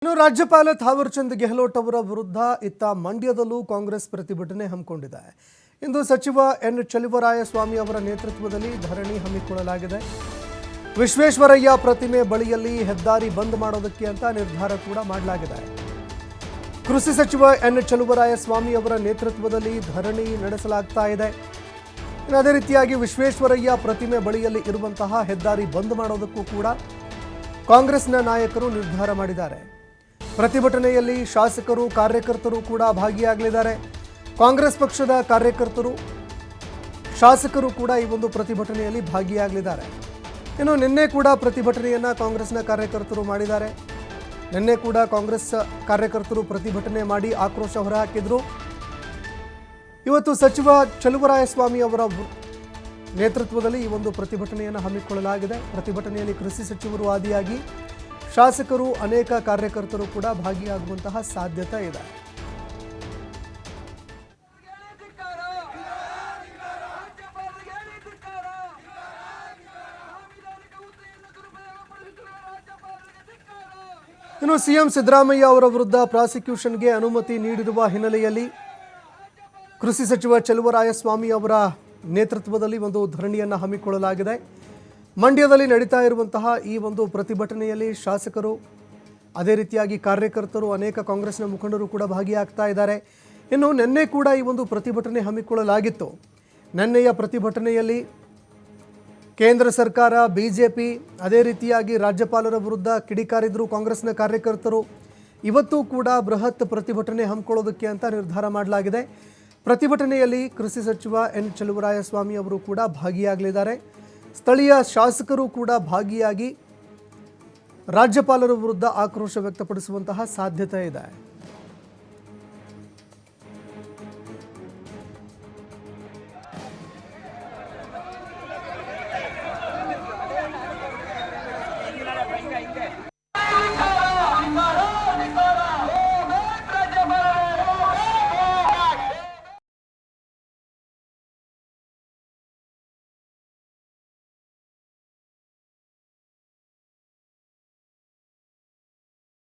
ಇನ್ನು ರಾಜ್ಯಪಾಲ ಥಾವರ್ಚಂದ್ ಗೆಹ್ಲೋಟ್ ಅವರ ವಿರುದ್ಧ ಇತ್ತ ಮಂಡ್ಯದಲ್ಲೂ ಕಾಂಗ್ರೆಸ್ ಪ್ರತಿಭಟನೆ ಹಮ್ಮಿಕೊಂಡಿದೆ. ಇಂದು ಸಚಿವ ಎನ್ ಚಲುವರಾಯಸ್ವಾಮಿ ಅವರ ನೇತೃತ್ವದಲ್ಲಿ ಧರಣಿ ಹಮ್ಮಿಕೊಳ್ಳಲಾಗಿದೆ. ವಿಶ್ವೇಶ್ವರಯ್ಯ ಪ್ರತಿಮೆ ಬಳಿಯಲ್ಲಿ ಹೆದ್ದಾರಿ ಬಂದ್ ಮಾಡೋದಕ್ಕೆ ಅಂತ ನಿರ್ಧಾರ ಕೂಡ ಮಾಡಲಾಗಿದೆ. ಕೃಷಿ ಸಚಿವ ಎನ್ ಚಲುವರಾಯಸ್ವಾಮಿ ಅವರ ನೇತೃತ್ವದಲ್ಲಿ ಧರಣಿ ನಡೆಸಲಾಗ್ತಾ ಇದೆ. ಅದೇ ರೀತಿಯಾಗಿ ವಿಶ್ವೇಶ್ವರಯ್ಯ ಪ್ರತಿಮೆ ಬಳಿಯಲ್ಲಿ ಇರುವಂತಹ ಹೆದ್ದಾರಿ ಬಂದ್ ಮಾಡೋದಕ್ಕೂ ಕೂಡ ಕಾಂಗ್ರೆಸ್ನ ನಾಯಕರು ನಿರ್ಧಾರ ಮಾಡಿದ್ದಾರೆ. ಪ್ರತಿಭಟನೆಯಲ್ಲಿ ಶಾಸಕರು ಕಾರ್ಯಕರ್ತರು ಕೂಡ ಭಾಗಿಯಾಗಲಿದ್ದಾರೆ. ಕಾಂಗ್ರೆಸ್ ಪಕ್ಷದ ಕಾರ್ಯಕರ್ತರು ಶಾಸಕರು ಕೂಡ ಈ ಒಂದು ಪ್ರತಿಭಟನೆಯಲ್ಲಿ ಭಾಗಿಯಾಗಲಿದ್ದಾರೆ. ಇನ್ನು ನಿನ್ನೆ ಕೂಡ ಪ್ರತಿಭಟನೆಯನ್ನು ಕಾಂಗ್ರೆಸ್ನ ಕಾರ್ಯಕರ್ತರು ಮಾಡಿದ್ದಾರೆ. ನಿನ್ನೆ ಕೂಡ ಕಾಂಗ್ರೆಸ್ ಕಾರ್ಯಕರ್ತರು ಪ್ರತಿಭಟನೆ ಮಾಡಿ ಆಕ್ರೋಶ ಹೊರಹಾಕಿದ್ರು. ಇವತ್ತು ಸಚಿವ ಚಲುವರಾಯಸ್ವಾಮಿ ಅವರ ನೇತೃತ್ವದಲ್ಲಿ ಈ ಒಂದು ಪ್ರತಿಭಟನೆಯನ್ನು ಹಮ್ಮಿಕೊಳ್ಳಲಾಗಿದೆ. ಪ್ರತಿಭಟನೆಯಲ್ಲಿ ಕೃಷಿ ಸಚಿವರು ಆದಿಯಾಗಿ ಶಾಸಕರು ಅನೇಕ ಕಾರ್ಯಕರ್ತರು ಕೂಡ ಭಾಗಿಯಾಗುವಂತಹ ಸಾಧ್ಯತೆ ಇದೆ. ಇನ್ನು ಸಿಎಂ ಸಿದ್ದರಾಮಯ್ಯ ಅವರ ವಿರುದ್ಧ ಪ್ರಾಸಿಕ್ಯೂಷನ್ಗೆ ಅನುಮತಿ ನೀಡಿರುವ ಹಿನ್ನೆಲೆಯಲ್ಲಿ ಕೃಷಿ ಸಚಿವ ಚಲುವರಾಯಸ್ವಾಮಿ ಅವರ ನೇತೃತ್ವದಲ್ಲಿ ಒಂದು ಧರಣಿಯನ್ನು ಹಮ್ಮಿಕೊಳ್ಳಲಾಗಿದೆ. ಮಂಡ್ಯದಲ್ಲಿ ನಡೀತಾ ಇರುವಂತಹ ಈ ಒಂದು ಪ್ರತಿಭಟನೆಯಲ್ಲಿ ಶಾಸಕರು ಅದೇ ರೀತಿಯಾಗಿ ಕಾರ್ಯಕರ್ತರು ಅನೇಕ ಕಾಂಗ್ರೆಸ್ನ ಮುಖಂಡರು ಕೂಡ ಭಾಗಿಯಾಗ್ತಾ ಇದ್ದಾರೆ. ಇನ್ನು ನಿನ್ನೆ ಕೂಡ ಈ ಒಂದು ಪ್ರತಿಭಟನೆ ಹಮ್ಮಿಕೊಳ್ಳಲಾಗಿತ್ತು. ನಿನ್ನೆಯ ಪ್ರತಿಭಟನೆಯಲ್ಲಿ ಕೇಂದ್ರ ಸರ್ಕಾರ, ಬಿಜೆಪಿ ಅದೇ ರೀತಿಯಾಗಿ ರಾಜ್ಯಪಾಲರ ವಿರುದ್ಧ ಕಿಡಿಕಾರಿದ್ರು ಕಾಂಗ್ರೆಸ್ನ ಕಾರ್ಯಕರ್ತರು. ಇವತ್ತು ಕೂಡ ಬೃಹತ್ ಪ್ರತಿಭಟನೆ ಹಮ್ಮಿಕೊಳ್ಳೋದಕ್ಕೆ ಅಂತ ನಿರ್ಧಾರ ಮಾಡಲಾಗಿದೆ. ಪ್ರತಿಭಟನೆಯಲ್ಲಿ ಕೃಷಿ ಸಚಿವ ಎನ್ ಚಲುವರಾಯಸ್ವಾಮಿ ಅವರು ಕೂಡ ಭಾಗಿಯಾಗಲಿದ್ದಾರೆ. ಸ್ಥಳೀಯ ಶಾಸಕರು ಕೂಡ ಭಾಗಿಯಾಗಿ ರಾಜ್ಯಪಾಲರ ವಿರುದ್ಧ ಆಕ್ರೋಶ ವ್ಯಕ್ತಪಡಿಸುವಂತಹ ಸಾಧ್ಯತೆ ಇದೆ.